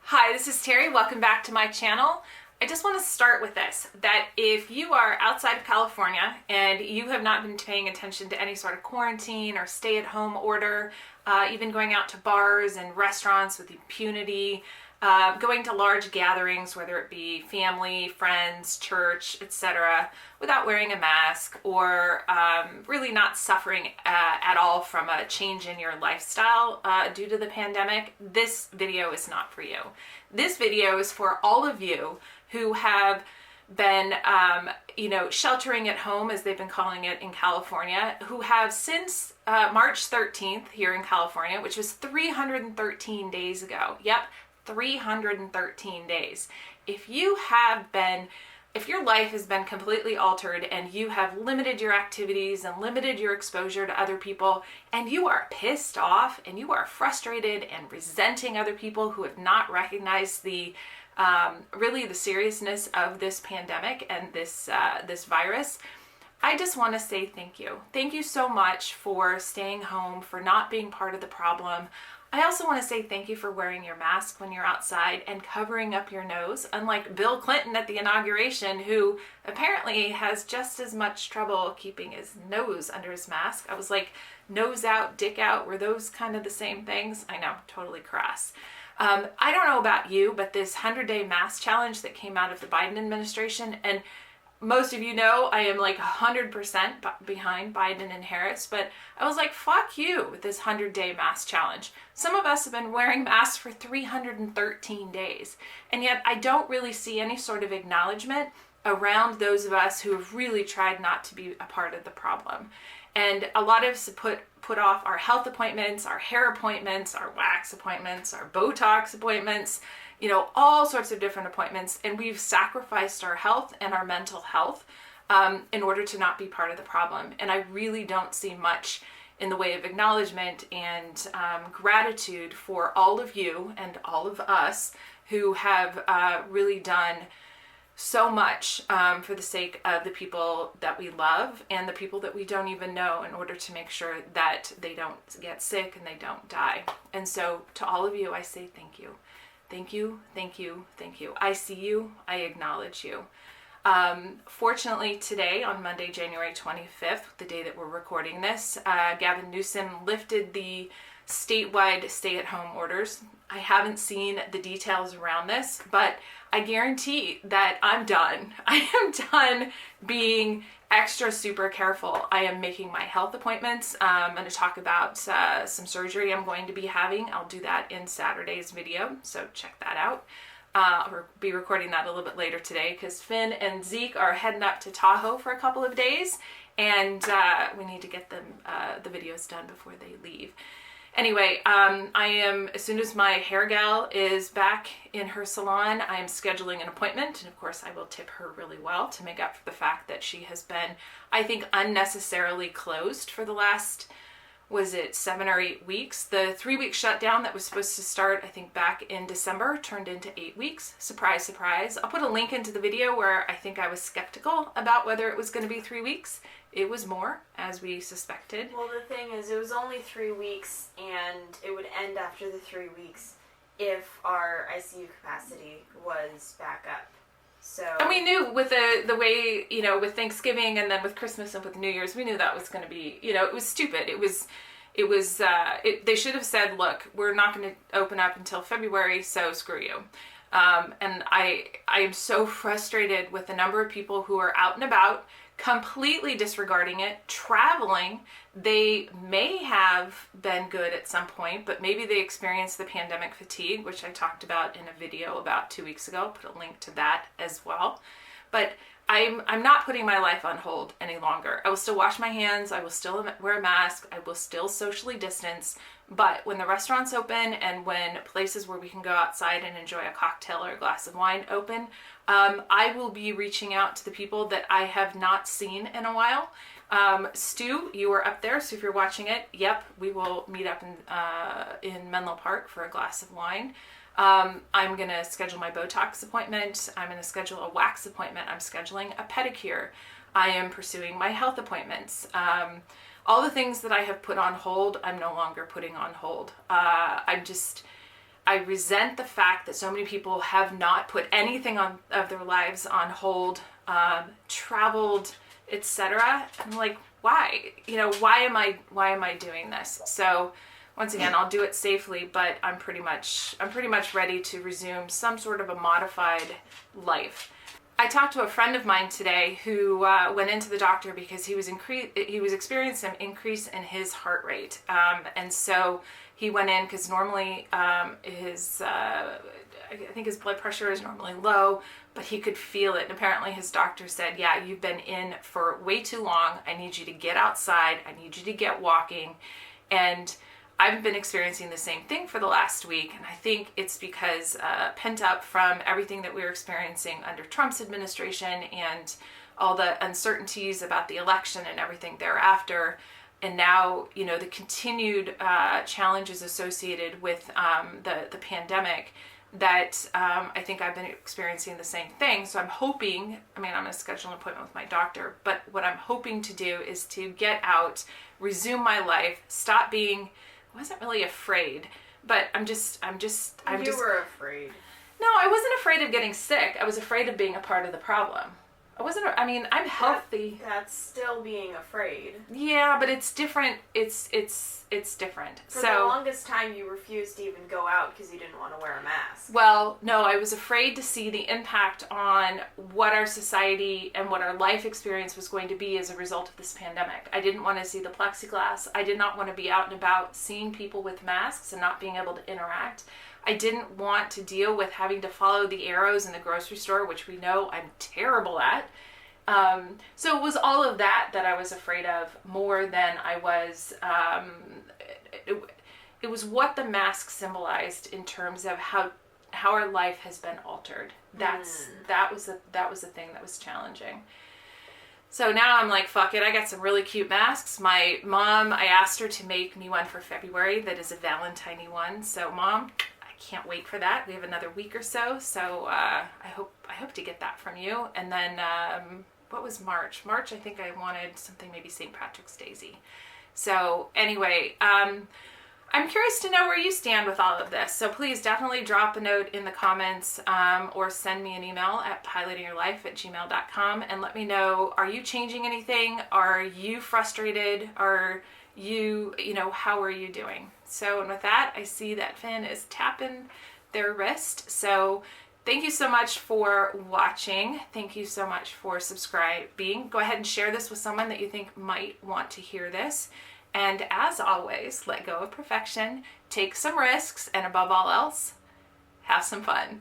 Hi, this is Terri. Welcome back to my channel. I just want to start with this, that if you are outside of California and you have not been paying attention to any sort of quarantine or stay-at-home order, even going out to bars and restaurants with impunity, going to large gatherings, whether it be family, friends, church, etc., without wearing a mask, or really not suffering at all from a change in your lifestyle due to the pandemic, this video is not for you. This video is for all of you who have been, sheltering at home, as they've been calling it in California, who have since March 13th here in California, which was 313 days ago. Yep, 313 days. If your life has been completely altered and you have limited your activities and limited your exposure to other people, and you are pissed off and you are frustrated and resenting other people who have not recognized the seriousness of this pandemic and this virus, I just want to say thank you. Thank you so much for staying home, for not being part of the problem. I also want to say thank you for wearing your mask when you're outside and covering up your nose, unlike Bill Clinton at the inauguration, who apparently has just as much trouble keeping his nose under his mask. I was like, nose out, dick out, were those kind of the same things? I know, totally crass. I don't know about you, but this 100-day mask challenge that came out of the Biden administration, and most of you know I am like 100% behind Biden and Harris, but I was like, fuck you with this 100-day mask challenge. Some of us have been wearing masks for 313 days, and yet I don't really see any sort of acknowledgement around those of us who have really tried not to be a part of the problem. And a lot of us put off our health appointments, our hair appointments, our wax appointments, our botox appointments, all sorts of different appointments, and we've sacrificed our health and our mental health in order to not be part of the problem. And I really don't see much in the way of acknowledgement and gratitude for all of you and all of us who have really done so much for the sake of the people that we love and the people that we don't even know, in order to make sure that they don't get sick and they don't die. And so to all of you, I say thank you. Thank you, thank you, thank you. I see you, I acknowledge you. Fortunately today, on Monday, January 25th, the day that we're recording this, Gavin Newsom lifted the statewide stay-at-home orders. I haven't seen the details around this, but I guarantee that I'm done. I am done being extra super careful. I am making my health appointments. I'm going to talk about some surgery I'm going to be having. I'll do that in Saturday's video, so check that out. We'll be recording that a little bit later today because Finn and Zeke are heading up to Tahoe for a couple of days, and we need to get them the videos done before they leave. Anyway, as soon as my hair gal is back in her salon, I am scheduling an appointment, and of course I will tip her really well to make up for the fact that she has been, I think, unnecessarily closed for the last, 7 or 8 weeks. The 3-week shutdown that was supposed to start, I think, back in December turned into 8 weeks. Surprise, surprise. I'll put a link into the video where I think I was skeptical about whether it was going to be 3 weeks. It was more, as we suspected. Well, the thing is, it was only 3 weeks, and it would end after the 3 weeks if our ICU capacity was back up. So, and we knew with the way, with Thanksgiving and then with Christmas and with New Year's, we knew that was going to be, it was stupid. They should have said, look, we're not going to open up until February, so screw you. And I am so frustrated with the number of people who are out and about, completely disregarding it, traveling. They may have been good at some point, but maybe they experienced the pandemic fatigue, which I talked about in a video about 2 weeks ago. I'll put a link to that as well. But I'm not putting my life on hold any longer. I will still wash my hands. I will still wear a mask. I will still socially distance. But when the restaurants open and when places where we can go outside and enjoy a cocktail or a glass of wine open, I will be reaching out to the people that I have not seen in a while. Stu, you were up there, so if you're watching it, yep, we will meet up in Menlo Park for a glass of wine. I'm going to schedule my Botox appointment. I'm going to schedule a wax appointment. I'm scheduling a pedicure. I am pursuing my health appointments. All the things that I have put on hold, I'm no longer putting on hold. I resent the fact that so many people have not put anything of their lives on hold, traveled, etc. I'm like, why? Why am I doing this? So once again, I'll do it safely, but I'm pretty much ready to resume some sort of a modified life. I talked to a friend of mine today who went into the doctor because he was experiencing some increase in his heart rate, and so he went in because normally I think his blood pressure is normally low, but he could feel it. And apparently his doctor said, yeah, you've been in for way too long. I need you to get outside. I need you to get walking. And I've been experiencing the same thing for the last week. And I think it's because pent up from everything that we were experiencing under Trump's administration and all the uncertainties about the election and everything thereafter. And now, the continued challenges associated with the pandemic, that I think I've been experiencing the same thing. So I'm hoping, I'm going to schedule an appointment with my doctor, but what I'm hoping to do is to get out, resume my life, stop being, I wasn't really afraid, but I'm just. You were afraid. No, I wasn't afraid of getting sick. I was afraid of being a part of the problem. I'm healthy. That's still being afraid. Yeah, but it's different. It's different. For the longest time, you refused to even go out because you didn't want to wear a mask. Well, no, I was afraid to see the impact on what our society and what our life experience was going to be as a result of this pandemic. I didn't want to see the plexiglass. I did not want to be out and about seeing people with masks and not being able to interact. I didn't want to deal with having to follow the arrows in the grocery store, which we know I'm terrible at. So it was all of that I was afraid of more than I was. It was what the mask symbolized in terms of how our life has been altered. That was the thing that was challenging. So now I'm like, fuck it, I got some really cute masks. My mom, I asked her to make me one for February that is a Valentine-y one. So Mom, can't wait for that. We have another week or so, I hope to get that from you. And then what was March? March, I think I wanted something maybe St. Patrick's Daisy. So anyway, I'm curious to know where you stand with all of this. So please definitely drop a note in the comments or send me an email at pilotingyourlife@gmail.com and let me know, are you changing anything? Are you frustrated? Are you, how are you doing? So, and with that, I see that Finn is tapping their wrist. So thank you so much for watching. Thank you so much for subscribing. Go ahead and share this with someone that you think might want to hear this. And as always, let go of perfection, take some risks, and above all else, have some fun.